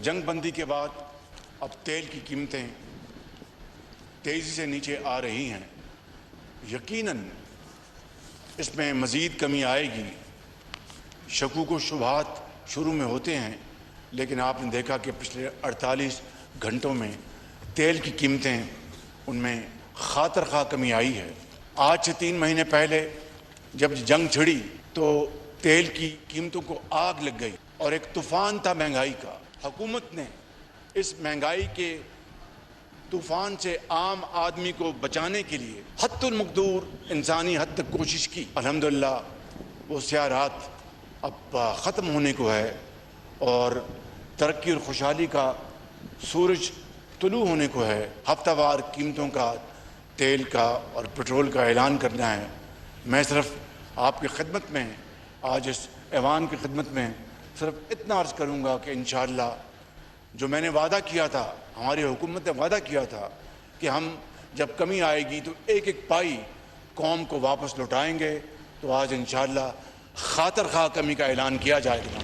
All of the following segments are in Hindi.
जंग बंदी के बाद अब तेल की कीमतें तेज़ी से नीचे आ रही हैं। यकीनन इसमें मज़ीद कमी आएगी। शकूक व शुबहात शुरू में होते हैं, लेकिन आपने देखा कि पिछले 48 घंटों में तेल की कीमतें उनमें खातर खा कमी आई है। आज से 3 महीने पहले जब जंग छिड़ी तो तेल की कीमतों को आग लग गई और एक तूफ़ान था महंगाई का। हुकूमत ने इस महंगाई के तूफ़ान से आम आदमी को बचाने के लिए हद्दुल मक़दूर इंसानी हद तक कोशिश की। अल्हम्दुलिल्लाह वो स्यारात अब ख़त्म होने को है और तरक्की और खुशहाली का सूरज तुलू होने को है। हफ्तावार कीमतों का तेल का और पेट्रोल का ऐलान करना है। मैं सिर्फ आपकी खिदमत में आज इस ऐवान की खिदमत में सिर्फ इतना अर्ज़ करूँगा कि इंशाअल्लाह जो मैंने वादा किया था, हमारी हुकूमत ने वादा किया था कि हम जब कमी आएगी तो एक एक पाई कौम को वापस लौटाएंगे, तो आज इंशाअल्लाह खातर खा कमी का ऐलान किया जाएगा।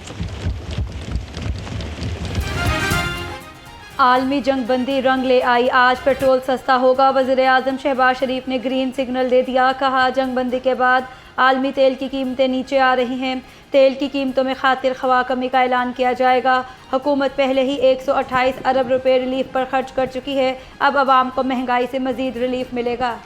आलमी जंग बंदी रंग ले आई, आज पेट्रोल सस्ता होगा। वज़ीर आज़म शहबाज शरीफ ने ग्रीन सिग्नल दे दिया। कहा जंग बंदी के बाद आलमी तेल की कीमतें नीचे आ रही हैं। तेल की कीमतों में खातिर खवा कमी का ऐलान किया जाएगा। हुकूमत पहले ही 128 अरब रुपए रिलीफ पर खर्च कर चुकी है। अब आवाम को महंगाई से मज़ीद रिलीफ मिलेगा।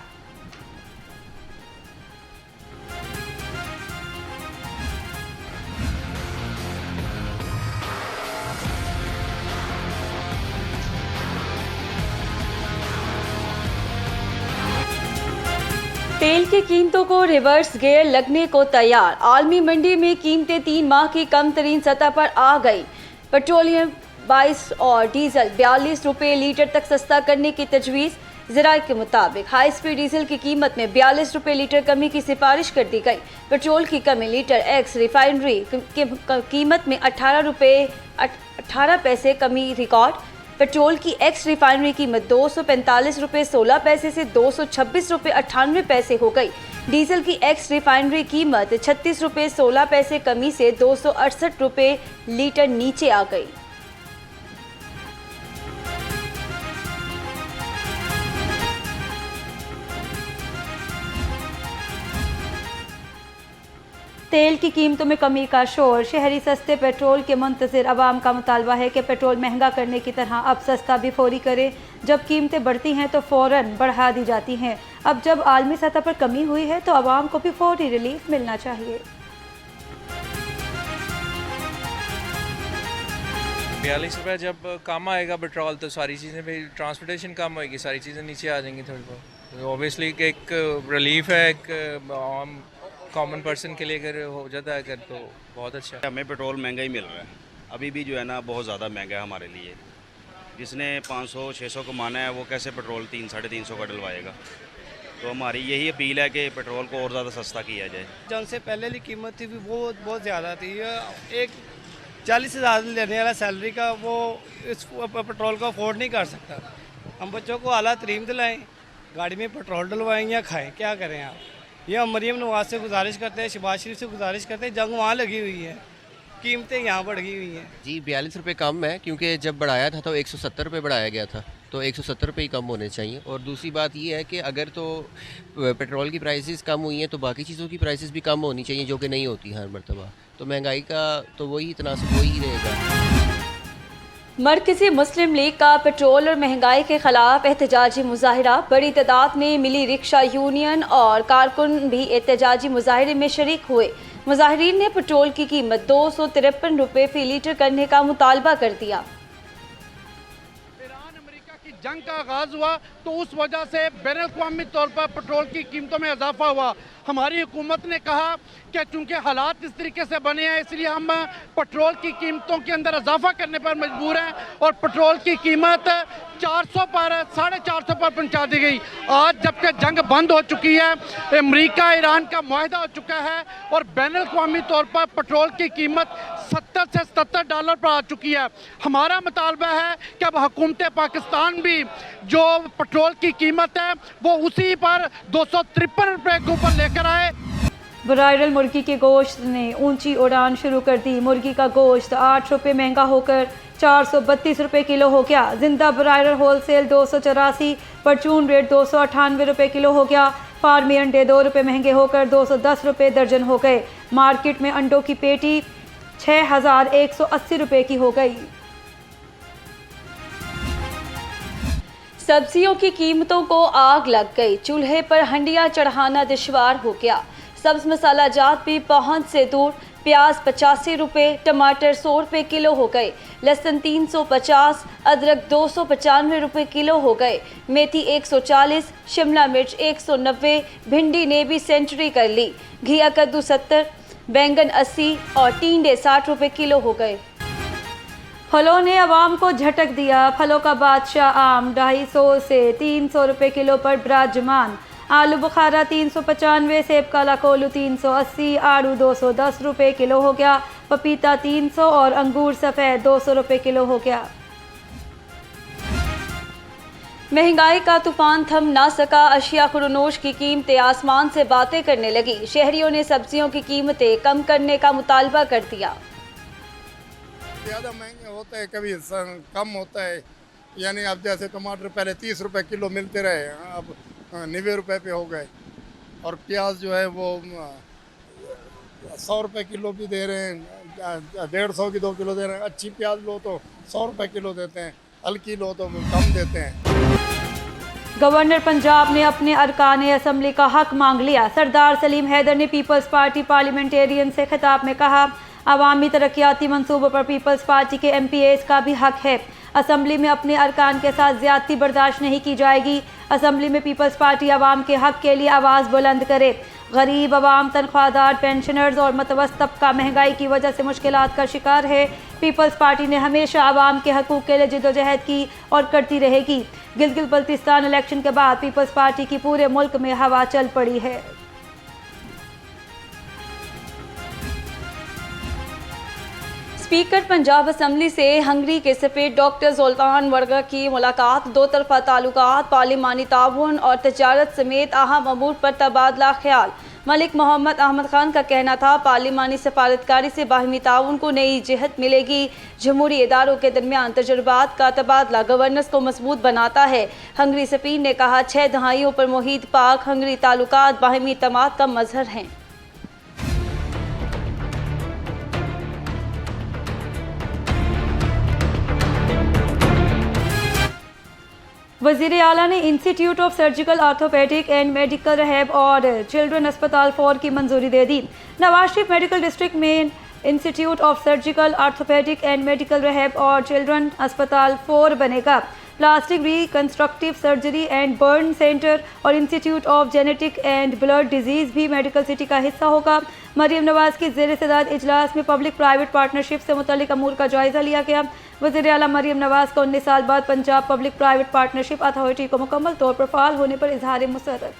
तेल की कीमतों को रिवर्स गियर लगने को तैयार। आलमी मंडी में कीमतें 3 माह की कम तरीन सतह पर आ गई। पेट्रोलियम 22 और डीजल 42 रुपये लीटर तक सस्ता करने की तजवीज़। ज़राए के मुताबिक हाई स्पीड डीजल की कीमत में 42 रुपये लीटर कमी की सिफारिश कर दी गई। पेट्रोल की कमी लीटर एक्स रिफाइनरी कीमत में 18 पैसे कमी रिकॉर्ड। पेट्रोल की एक्स रिफाइनरी कीमत 245 रुपये 16 पैसे से 226 रुपये 98 पैसे हो गई। डीजल की एक्स रिफाइनरी कीमत 36 रुपये 16 पैसे कमी से 268 रुपये लीटर नीचे आ गई। तेल की कीमतों में कमी का शोर। शहरी सस्ते पेट्रोल के मुंतज़िर अवाम का मुतालबा है कि पेट्रोल महंगा करने की तरह अब सस्ता भी फौरी करे। जब कीमतें बढ़ती हैं तो फ़ौरन बढ़ा दी जाती हैं। अब जब आलमी सतह पर कमी हुई है तो अवाम को भी फौरी रिलीफ मिलना चाहिए। 42 रुपये जब कम आएगा पेट्रोल तो सारी चीज़ें भी, ट्रांसपोर्टेशन कम होएगी, सारी चीज़ें नीचे आ जाएंगी थोड़ी बहुत। ऑब्वियसली कि एक रिलीफ है, एक आम कॉमन पर्सन के लिए अगर हो जाता है अगर तो बहुत अच्छा है। हमें पेट्रोल महंगा ही मिल रहा है अभी भी, जो है ना बहुत ज़्यादा महंगा है हमारे लिए। जिसने 500-600 कमाना है वो कैसे पेट्रोल 300-350 का डलवाएगा। तो हमारी यही अपील है कि पेट्रोल को और ज़्यादा सस्ता किया जाए। जंग से पहले की कीमत थी वो बहुत ज़्यादा थी। एक 40,000 लेने वाला सैलरी का वो इस पेट्रोल को अफोर्ड नहीं कर सकता। हम बच्चों को आला तरीम दिलाएँ, गाड़ी में पेट्रोल डलवाएँ या खाएँ, क्या करें आप। ये हम मरीम नवाज से गुजारिश करते हैं, शहबाज शरीफ से गुजारिश करते हैं। जंग वहाँ लगी हुई है, कीमतें यहाँ बढ़ गई हुई हैं। जी 42 रुपये कम है, क्योंकि जब बढ़ाया था तो 170 रुपये बढ़ाया गया था, तो 170 रुपये ही कम होने चाहिए। और दूसरी बात ये है कि अगर तो पेट्रोल की प्राइसेस कम हुई हैं तो बाकी चीज़ों की प्राइसेस भी कम होनी चाहिए, जो कि नहीं होती हर मरतबा। तो महंगाई का तो वही तनासब वही रहेगा। मरकज़ी मुस्लिम लीग का पेट्रोल और महंगाई के खिलाफ एहतजाजी मुजाहिरा। बड़ी तादाद में मिली रिक्शा यूनियन और कारकुन भी एहतजाजी मुजाहिरे में शरीक हुए। मुजाहिरीन ने पेट्रोल की कीमत 253 रुपये फी लीटर करने का मुतालबा कर दिया। ईरान अमेरिका की जंग का आगाज हुआ तो उस वजह से बैनुल-अक़वामी तौर पर पेट्रोल की कीमतों में इजाफा हुआ। हमारी हुकूमत ने कहा कि चूँकि हालात इस तरीके से बने हैं इसलिए हम पेट्रोल की कीमतों के अंदर इजाफा करने पर मजबूर हैं और पेट्रोल की कीमत 400 पर 450 पर पहुंचा दी गई। आज जबकि जंग बंद हो चुकी है, अमेरिका ईरान का मुआहदा हो चुका है और बैनुल-अक़वामी तौर पर पेट्रोल की कीमत 70 से 77 डॉलर पर आ चुकी है। हमारा मुतालबा है कि अब हुकूमत पाकिस्तान भी जो पेट्रोल की कीमत है वो उसी पर 253 रुपये के ऊपर लेकर आए। ब्रायरल मुर्गी के गोश्त ने ऊंची उड़ान शुरू कर दी। मुर्गी का गोश्त 8 रुपये महंगा होकर 432 रुपये किलो हो गया। जिंदा ब्रायलर होलसेल 284, परचून रेट 298 रुपये किलो हो गया। फार्मी अंडे 2 रुपये महंगे होकर 210 रुपये दर्जन हो गए। मार्केट में अंडों की पेटी 6180 रुपये की हो गई। सब्जियों की कीमतों को आग लग गई। चूल्हे पर हंडिया चढ़ाना दुश्वार हो गया। सब्ज मसाला जात भी पहुंच से दूर। प्याज 85 रुपये, टमाटर 100 रुपये किलो हो गए। लहसुन 350, अदरक 295 रुपये किलो हो गए। मेथी 140, शिमला मिर्च 190, भिंडी ने भी सेंचुरी कर ली। घिया कद्दू 70, बैंगन 80 और टींडे 60 रुपये किलो हो गए। फलों ने आवाम को झटक दिया। फलों का बादशाह आम 250 से 300 रुपये किलो पर विराजमान। आलू बुखारा 395, सेब काला कोल्हू 380, आड़ू 210 रुपये किलो हो गया। पपीता 300 और अंगूर सफ़ेद 200 रुपये किलो हो गया। महंगाई का तूफान थम ना सका। अशिया खुरनोश की कीमतें आसमान से बातें करने लगी। शहरियों ने सब्जियों की कीमतें कम करने का मुतालबा कर दिया। ज़्यादा महंगे होते हैं, कभी कम होता है। यानी अब जैसे टमाटर पहले 30 रुपये किलो मिलते रहे, अब 90 रुपये पे हो गए। और प्याज जो है वो 100 रुपये किलो भी दे रहे हैं, 150 की 2 किलो दे रहे हैं। अच्छी प्याज लो तो 100 रुपये किलो देते हैं, हल्की लो तो कम देते हैं। गवर्नर पंजाब ने अपने अरकान असम्बली का हक मांग लिया। सरदार सलीम हैदर ने पीपल्स पार्टी पार्लियामेंटेरियन से खिताब में कहा, अवामी तरक्याती मंसूबों पर पीपल्स पार्टी के MPAs का भी हक है। असम्बली में अपने अरकान के साथ ज्यादती बर्दाश्त नहीं की जाएगी। असम्बली में पीपल्स पार्टी आवाम के हक के लिए आवाज़ बुलंद करे। गरीब आवाम, तनख्वाहदार, पेंशनर्स और मतवसत तबका महंगाई की वजह से मुश्किलात का शिकार है। पीपल्स पार्टी ने हमेशा आवाम के हकूक़ के लिए जद्दोजहद की और करती रहेगी। गिलगित बल्तिस्तान इलेक्शन के बाद पीपल्स पार्टी की पूरे मुल्क में हवा चल पड़ी है। स्पीकर पंजाब असम्बली से हंगरी के सफ़ीर डॉक्टर सुल्तान वर्गा की मुलाकात। दो तरफा ताल्लुकात, पार्लिमानी ताउन और तजारत समेत अहम अमूर पर तबादला ख्याल। मलिक मोहम्मद अहमद खान का कहना था, पार्लिमानी सफारतकारी से बाहमी ताउन को नई जहत मिलेगी। जमहूरी इदारों के दरमियान तजुर्बात का तबादला गवर्नेंस को मजबूत बनाता है। हंगरी सफ़ीर ने कहा, 6 दहाइयों पर मुहीत पाक हंगरी ताल्लुकात बाहमी इत्तेमाद का मजहर हैं। वज़ीर आला ने institute of surgical orthopaedic and medical rehab और चिल्ड्रन अस्पताल 4 की मंजूरी दे दी। नवाज शरीफ मेडिकल डिस्ट्रिक्ट में institute of surgical orthopaedic and medical rehab और चिल्ड्रन अस्पताल 4 बनेगा। Plastic reconstructive surgery and burn centre और institute of genetic and blood disease भी मेडिकल सिटी का हिस्सा होगा। मरीम नवाज की ज़ेर सदारत इजलास में पब्लिक प्राइवेट पार्टनरशिप से मुतल्लिक अमूर का जायज़ा लिया गया। वज़ीर आला मरीम नवाज का 19 साल बाद Punjab public private partnership authority को मुकम्मल तौर पर फ़ाल होने पर इजहार मुसर्रत।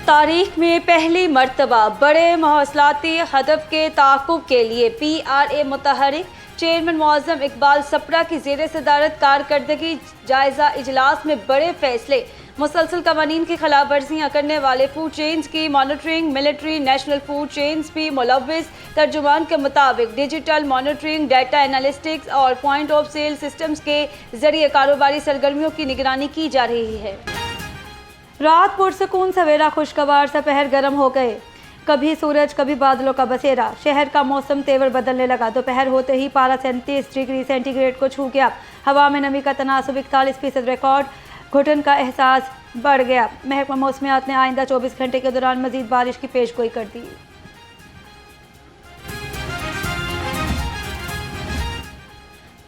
तारीख में पहली मरतबा बड़े मौसलाती हदफ के ताक़ुब के लिए PRA मुतहरिक चेयरमैन मुअज़्ज़म इकबाल सप्रा की ज़ेर सदारत कारकर्दगी जायज़ा इजलास में बड़े फैसले। मुसलसल कवानीन की खिलाफ वर्जियाँ करने वाले फूड चेन्स की monitoring. Military national food chains भी मुलव्विस। तर्जुमान के मुताबिक डिजिटल मॉनिटरिंग, डाटा एनालिटिक्स और पॉइंट ऑफ सेल सिस्टम्स के जरिए कारोबारी सरगर्मियों की निगरानी की जा रही है। रात पुरसकून, सवेरा खुशगवार, दोपहर गर्म हो गए। कभी सूरज कभी बादलों का बसेरा। शहर का मौसम तेवर बदलने लगा। दोपहर होते ही पारा 37 डिग्री सेंटीग्रेड को छू गया। हवा में नमी का तनासुब 41% रिकॉर्ड। घुटन का एहसास बढ़ गया। महकमा मौसमियात ने आइंदा 24 घंटे के दौरान मजीद बारिश की पेशगोई कर दी।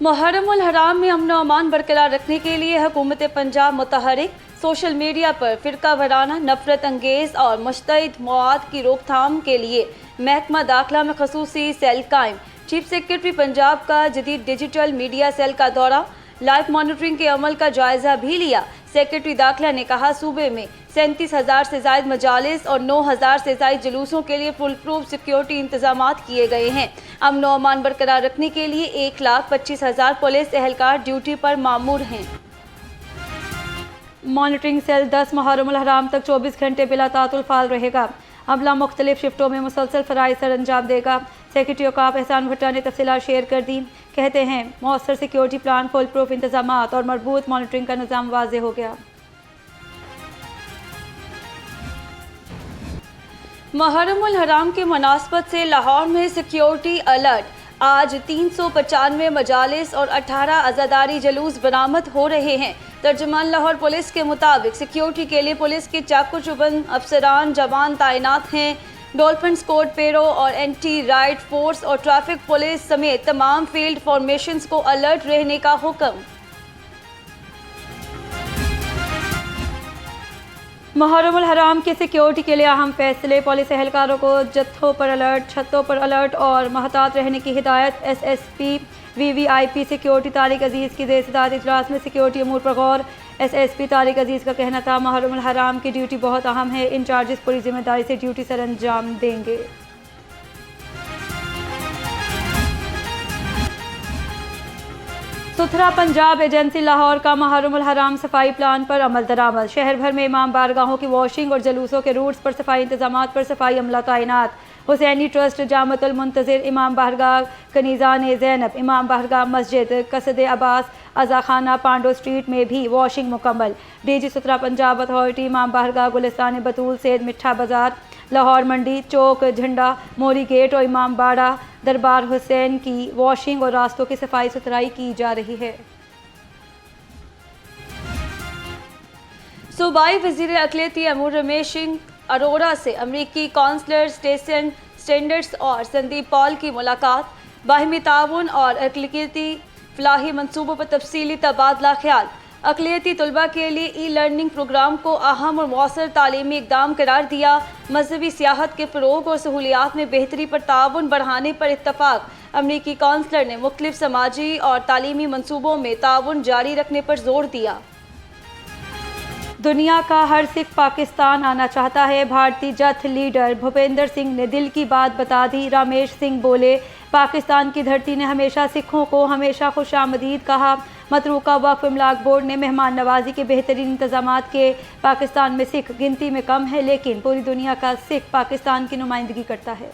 मुहर्रमुल हराम में अमन व अमान बरकरार रखने के लिए हुकूमत पंजाब मुतहरिक। सोशल मीडिया पर फ़िरका वाराना, नफरत अंगेज़ और मुश्तइद मवाद की रोकथाम के लिए महकमा दाखिला में खसूसी सेल कायम। चीफ सेक्रेटरी पंजाब का जदीद डिजिटल मीडिया सेल का दौरा, लाइव मॉनिटरिंग के अमल का जायज़ा भी लिया। सेक्रेटरी दाखिला ने कहा, सूबे में 37,000 से ज़ायद मजालिस और 9,000 से ज़ायद जुलूसों के लिए फुल प्रूफ सिक्योरिटी इंतजामात किए गए हैं। अमन व अमान बरकरार रखने के लिए 1,25,000 पुलिस एहलकार ड्यूटी पर मामूर हैं। मॉनिटरिंग सेल 10 मुहर्रम हराम तक 24 घंटे बिला तातुल फाल रहेगा। अमला मुख्तलिफ शिफ्टों में मुसलसल फ़राइज़ सर अंजाम देगा। सेक्रेटरी औकाफ एहसान भुट्टा ने तफसीलात शेयर कर दी। कहते हैं मौसर सिक्योरिटी प्लान, फुल प्रूफ इंतजामात और मरबूत मॉनिटरिंग का निज़ाम वाज़े हो गया। मुहर्रमुल हराम के मुनासबत से लाहौर में सिक्योरिटी अलर्ट। आज 395 मजालिस और 18 अज़ादारी जलूस बरामद हो रहे हैं। तर्जुमान लाहौर पुलिस के मुताबिक सिक्योरिटी के लिए पुलिस के चाकू चुबंद अफसरान जवान तैनात हैं। डॉल्फिन स्क्वाड, पेरो और एंटी राइट फोर्स और ट्रैफिक पुलिस समेत तमाम फील्ड फॉर्मेशंस को अलर्ट रहने का हुक्म। मुहर्रमुल हराम की सिक्योरिटी के लिए अहम फैसले। पुलिस एहलकारों को जत्थों पर अलर्ट, छतों पर अलर्ट और महतात रहने की हिदायत। SSP VVIP सिक्योरिटी तारिक अजीज़ की ज़ेर-ए-सदारत इजलास में सिक्योरिटी अमूर पर गौर। SSP तारिक अजीज़ का कहना था मुहर्रमुल हराम की ड्यूटी बहुत अहम है, इंचार्जेस पूरी जिम्मेदारी से ड्यूटी सर अंजाम देंगे। सुथरा पंजाब एजेंसी लाहौर का मुहर्रमुल हराम सफाई प्लान पर अमल दरामद। शहर भर में इमाम बारगाहों की वॉशिंग और जलूसों के रूट्स पर सफाई इंतजामात पर सफाई अमला तैनात। हुसैनी ट्रस्ट जामतुल मुंतज़िर, इमाम बारगाह कनीज़ान ज़ैनब, इमाम बारगाह मस्जिद, कसद अब्बास, अज़ा खाना, पांडो स्ट्रीट में भी वॉशिंग मुकम्मल। DG सुथरा पंजाब अथॉरिटी, इमाम बारगाह, गुलिस्तान बतूल, सैयद मिठा बाजार, लाहौर मंडी चौक, झंडा मोरी गेट और इमाम बाड़ा दरबार हुसैन की वॉशिंग और रास्तों की सफाई सुथराई की जा रही है। सूबाई वज़ीर अक़लियती अमूर रमेश सिंह अरोड़ा से अमरीकी कौंसलर स्टेसन स्टैंडर्ड्स और संदीप पॉल की मुलाकात। बाहिमी ताउन और अक़लियती फलाही मनसूबों पर तफसीली तबादला ख्याल। अक़लियती तलबा के लिए ई-लर्निंग प्रोग्राम को अहम और मौसर तालीमी इक़दाम करार दिया। मजहबी सियाहत के फ़रोग़ और सहूलियात में बेहतरी पर ताउन बढ़ाने पर इत्तफ़ाक़। अमरीकी कौंसलर ने मुख्तलिफ समाजी और तालीमी मनसूबों में ताउन जारी रखने पर जोर दिया। दुनिया का हर सिख पाकिस्तान आना चाहता है। भारतीय जथ लीडर भूपेंद्र सिंह ने दिल की बात बता दी। रामेश सिंह बोले, पाकिस्तान की धरती ने हमेशा सिखों को हमेशा खुशामदीद कहा। मतरूका वक्फ इमलाक बोर्ड ने मेहमान नवाजी के बेहतरीन इंतजामात के। पाकिस्तान में सिख गिनती में कम है, लेकिन पूरी दुनिया का सिख पाकिस्तान की नुमाइंदगी करता है।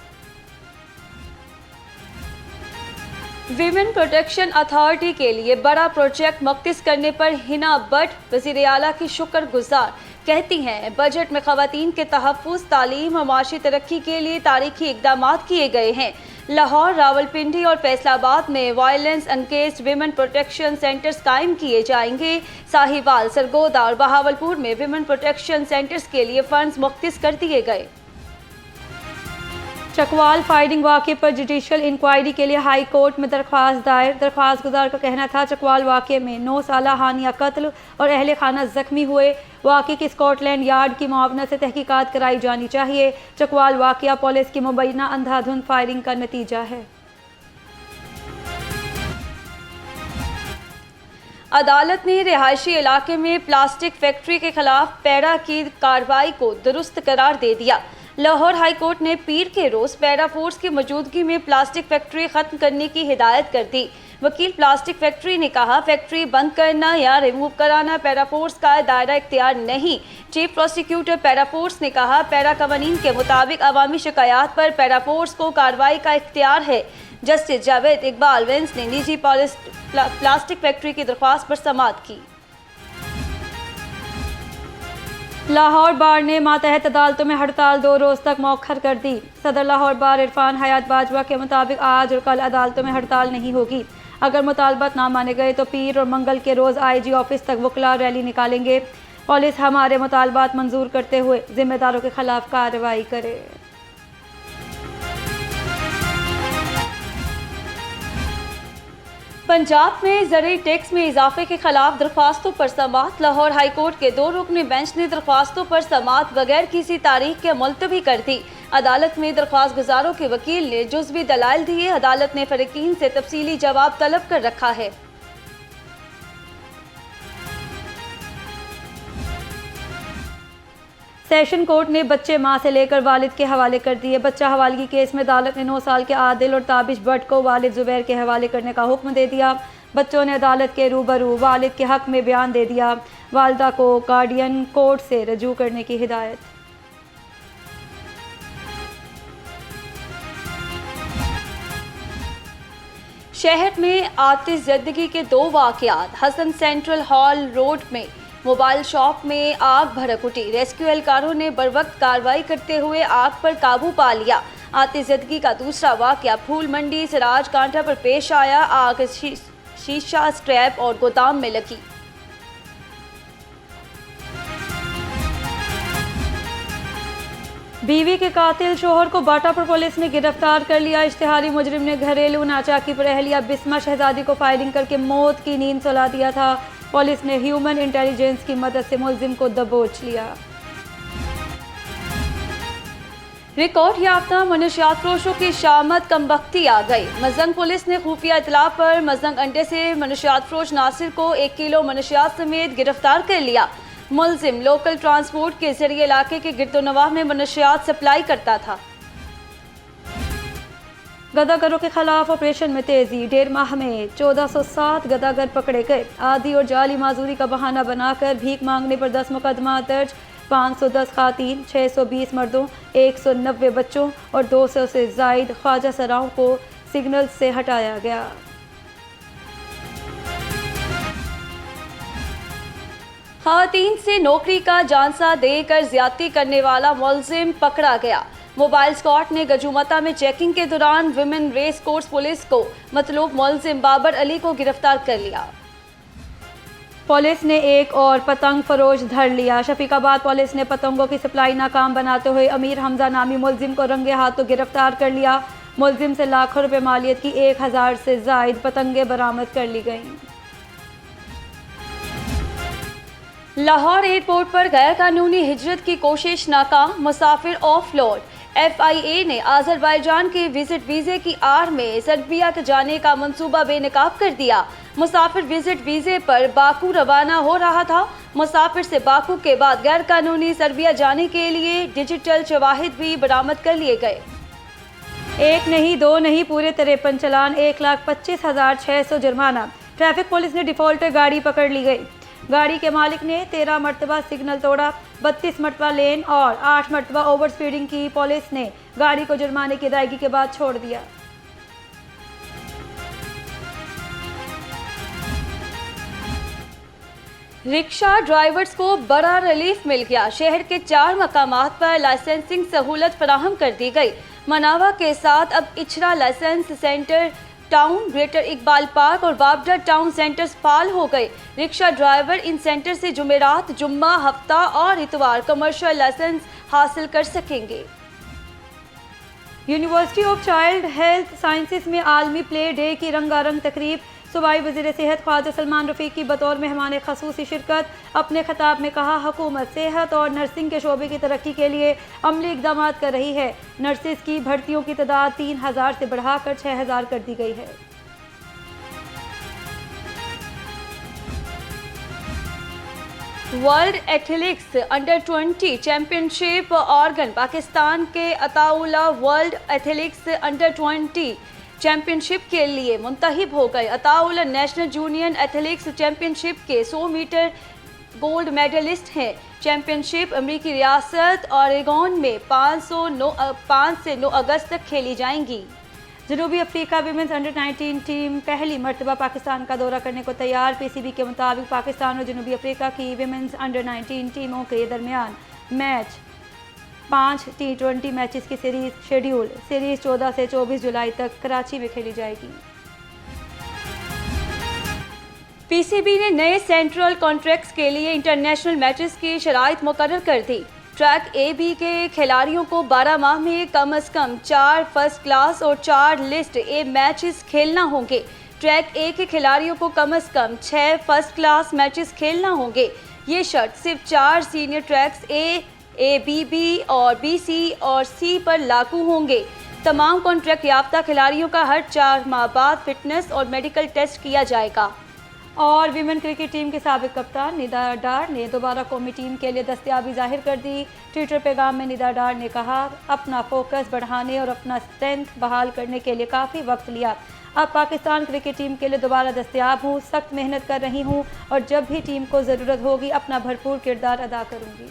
विमेन प्रोटेक्शन अथॉरिटी के लिए बड़ा प्रोजेक्ट मुख्तस करने पर हिना भट्ट वज़ीर आला की शुक्रगुजार। कहती हैं बजट में ख़वातीन के तहफ़्फ़ुज़, तालीम और माशी तरक्की के लिए तारीखी इक़दामात किए गए हैं। लाहौर, रावलपिंडी और फैसलाबाद में violence engaged women protection centres कायम किए जाएंगे। साहिवाल, सरगोदा और बहावलपुर में विमेन प्रोटेक्शन सेंटर्स के लिए फंड्स मुख्तस कर दिए गए। चकवाल फायरिंग वाक़े पर जुडिशल इंक्वायरी के लिए हाई कोर्ट में दरख्वास्त दायर। दरख्वास्त गुजार का कहना था चकवाल वाक़े में 9 साला हानिया कत्ल और अहले खाना जख्मी हुए। वाक़े की स्कॉटलैंड यार्ड की मुआवनत से तहकीकात कराई जानी चाहिए। चकवाल वाक़या पुलिस की मुबैना अंधाधुंध फायरिंग का नतीजा है। अदालत ने रिहायशी इलाके में प्लास्टिक फैक्ट्री के खिलाफ पैरा की कार्रवाई को दुरुस्त करार दे दिया। लाहौर हाई कोर्ट ने पीर के रोज़ पैरा फोर्स की मौजूदगी में प्लास्टिक फैक्ट्री ख़त्म करने की हिदायत कर दी। वकील प्लास्टिक फैक्ट्री ने कहा, फैक्ट्री बंद करना या रिमूव कराना पैरा फोर्स का दायरा इख्तियार नहीं। चीफ प्रोसिक्यूटर पैरा फोर्स ने कहा, पैरा कवानीन के मुताबिक अवामी शिकायत पर पैरा फोर्स को कार्रवाई का इख्तियार है। जस्टिस जावेद इकबाल वेंस ने निजी प्लास्टिक फैक्ट्री की दरख्वास्त पर समाअत की। लाहौर बार ने मातहत अदालतों में हड़ताल 2 रोज़ तक मौखर कर दी। सदर लाहौर बार इरफान हयात बाजवा के मुताबिक आज और कल अदालतों में हड़ताल नहीं होगी। अगर मुतालबात ना माने गए तो पीर और मंगल के रोज़ IG ऑफिस तक वकला रैली निकालेंगे। पुलिस हमारे मुतालबात मंजूर करते हुए जिम्मेदारों के खिलाफ कार्रवाई करे। पंजाब में ज़रूरी टैक्स में इजाफे के खिलाफ दरख्वास्तों पर समाअत। लाहौर हाई कोर्ट के 2 रुकनी बेंच ने दरख्वास्तों पर समाअत बगैर किसी तारीख के मुलतवी कर दी। अदालत में दरख्वास्त गुजारों के वकील ने जुज़वी दलाइल दिए। अदालत ने फरीकीन से तफसीली जवाब तलब कर रखा है। सेशन कोर्ट ने बच्चे मां से लेकर वालिद के हवाले कर दिए। बच्चा हवालगी केस में अदालत ने 9 साल के आदिल और ताबिश भट्ट को वालिद जुबैर के हवाले करने का हुक्म दे दिया। बच्चों ने अदालत के रूबरू वालिद के हक में बयान दे दिया। वालदा को गार्डियन कोर्ट से रजू करने की हिदायत। शहर में आतिशज़दगी के 2 वाक़यात। हसन सेंट्रल हॉल रोड में मोबाइल शॉप में आग भड़क उठी। रेस्क्यू एहलकारों ने बरवक्त कार्रवाई करते हुए आग पर काबू पा लिया। आतिशज़दगी का दूसरा वाक़या फूल मंडी सिराज कांठा पर पेश आया। आग शीशा, स्क्रैप और गोदाम में लगी। बीवी के कातिल शोहर को बाटापुर पुलिस ने गिरफ्तार कर लिया। इश्तिहारी मुजरिम ने घरेलू नाचाकी पर अहलिया बिस्मा शहजादी को फायरिंग करके मौत की नींद सुला दिया था। पुलिस ने ह्यूमन इंटेलिजेंस की मदद से मुलजिम को दबोच लिया। रिकॉर्ड याफ्ता मनशियात फरोशों की शामत कमबख्ती आ गई। मजंग पुलिस ने खुफिया इतला पर मजंग अड्डे से मनशियात फरोश नासिर को 1 किलो मनशियात समेत गिरफ्तार कर लिया। मुलजिम लोकल ट्रांसपोर्ट के जरिए इलाके के गिरदोनवाह में मनशियात सप्लाई करता था। गदागरों के खिलाफ ऑपरेशन में तेजी। 1.5 माह में 1407 गदागर पकड़े गए। आधी और जाली माजूरी का बहाना बनाकर भीख मांगने पर 10 मुकदमा दर्ज। 510 खातीन, 620 मर्दों, 190 बच्चों और 200 से जायद ख्वाजा सराओं को सिग्नल से हटाया गया। खातीन से नौकरी का झांसा देकर ज्यादती करने वाला मुलजिम पकड़ा गया। मोबाइल स्क्वाड ने गजूमता में चेकिंग के दौरान विमेन रेस कोर्स पुलिस को मतलूब मुलजिम बाबर अली को गिरफ्तार कर लिया। पुलिस ने एक और पतंग फरोश धर लिया। शफीकाबाद पुलिस ने पतंगों की सप्लाई नाकाम बनाते हुए अमीर हमजा नामी मुलजिम को रंगे हाथों गिरफ्तार कर लिया। मुलजिम से लाखों रुपए मालियत की 1000 से जायद पतंगें बरामद कर ली गईं। लाहौर एयरपोर्ट पर गैर कानूनी हिजरत की कोशिश नाकाम। मुसाफिर ऑफलोड। FIA ने आज़रबाईजान के विजिट वीज़े की आड़ में सर्बिया के जाने का मंसूबा बेनकाब कर दिया। मुसाफिर विजिट वीज़े पर बाकू रवाना हो रहा था। मुसाफिर से बाकू के बाद गैर कानूनी सर्बिया जाने के लिए डिजिटल शवाहिद भी बरामद कर लिए गए। 1 नहीं 2 नहीं पूरे 53 चलान, 1,25,600 जुर्माना। ट्रैफिक पुलिस ने डिफॉल्टर गाड़ी पकड़ ली गई। गाड़ी के मालिक ने 13 मरतबा सिग्नल तोड़ा, 32 मरतबा लेन और 8 मरतबा ओवर स्पीडिंग की। पुलिस ने गाड़ी को जुर्माने की अदायगी के बाद छोड़ दिया। रिक्शा ड्राइवर्स को बड़ा रिलीफ मिल गया। शहर के 4 मकामात पर लाइसेंसिंग सहूलत फराहम कर दी गई। मनावा के साथ अब Ichhra license centre town, greater Iqbal park और बाबडा टाउन सेंटर्स फाल हो गए। रिक्शा ड्राइवर इन सेंटर से जुमेरात, जुम्मा, हफ्ता और इतवार कमर्शियल लाइसेंस हासिल कर सकेंगे। University of child health sciences में आलमी प्ले डे की रंगारंग तकरीब। सूबाई वज़ीर सेहत ख्वाजा सलमान रफ़ीक की बतौर मेहमान ख़सूसी शिरकत। अपने खिताब में कहा, हुकूमत सेहत और नर्सिंग के शोबे की तरक्की के लिए अमली इक़दाम कर रही है। नर्सिस की भर्तियों की तादाद 3000 से बढ़ाकर 6000 कर दी गई है। वर्ल्ड एथलेटिक्स अंडर 20 चैंपियनशिप ऑर्गन पाकिस्तान के Ataullah world athletics under 20 championship के लिए मुंतखब हो गए। Ataullah national junior athletics championship के 100 मीटर गोल्ड मेडलिस्ट हैं। चैंपियनशिप अमेरिकी रियासत ओरेगोन में 5 से 9 अगस्त तक खेली जाएंगी। जनूबी अफ्रीका विमेंस अंडर 19 टीम पहली मरतबा पाकिस्तान का दौरा करने को तैयार। PCB के मुताबिक पाकिस्तान और जनूबी अफ्रीका की विमेंस अंडर 19 टीमों के दरमियान मैच 5 T20 मैचेस की सीरीज शेड्यूल। सीरीज 14 से 24 जुलाई तक कराची में खेली जाएगी। PCB ने नए सेंट्रल कॉन्ट्रैक्ट्स के लिए इंटरनेशनल मैचेस की शराइत मुकर्रर कर दी। ट्रैक AB के खिलाड़ियों को 12 माह में कम से कम 4 फर्स्ट क्लास और 4 लिस्ट A मैचेस खेलना होंगे। ट्रैक A के खिलाड़ियों को कम से कम 6 फर्स्ट क्लास मैचेस खेलना होंगे। ये शर्त सिर्फ 4 senior tracks A, B, B और B, C और C पर लागू होंगे। तमाम कॉन्ट्रैक्ट याफ्ता खिलाड़ियों का हर 4 माह बाद फिटनेस और मेडिकल टेस्ट किया जाएगा। और विमेन क्रिकेट टीम के साबिक कप्तान निदा डार ने दोबारा कौमी टीम के लिए दस्तयाबी जाहिर कर दी। ट्विटर पैगाम में निदा डार ने कहा, अपना फोकस बढ़ाने और अपना स्ट्रेंथ बहाल करने के लिए काफ़ी वक्त लिया। अब पाकिस्तान क्रिकेट टीम के लिए दोबारा दस्तयाब हूँ, सख्त मेहनत कर रही हूँ और जब भी टीम को ज़रूरत होगी अपना भरपूर किरदार अदा करूँगी।